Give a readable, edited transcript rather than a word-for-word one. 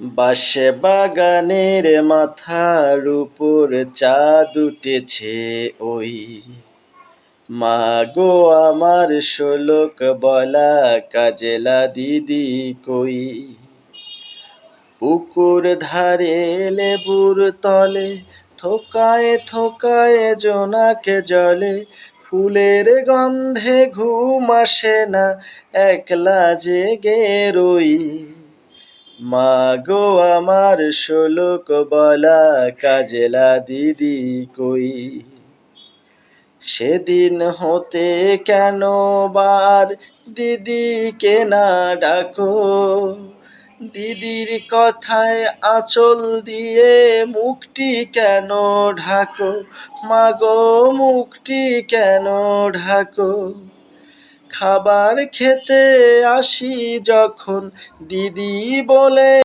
বাঁশে বাগানের মাথার উপর চাঁদ উঠেছে ওই মাগো আমার শোলক বলা কাজলা দিদি কই। পুকুর ধারে লেবুর তলে থোকায় থোকায় জোনাকে জলে ফুলের গন্ধে ঘুম আসে না একলা জেগে রই। মাগো আমার শোলক বলা কাজলা দিদি কই। সেদিন হতে কেন বার দিদিকে না ডাকো, দিদির কথায় আঁচল দিয়ে মুখটি কেন ঢাকো, মাগো মুখটি কেন ঢাকো। খাবার খেতে আসি যখন দিদি বলে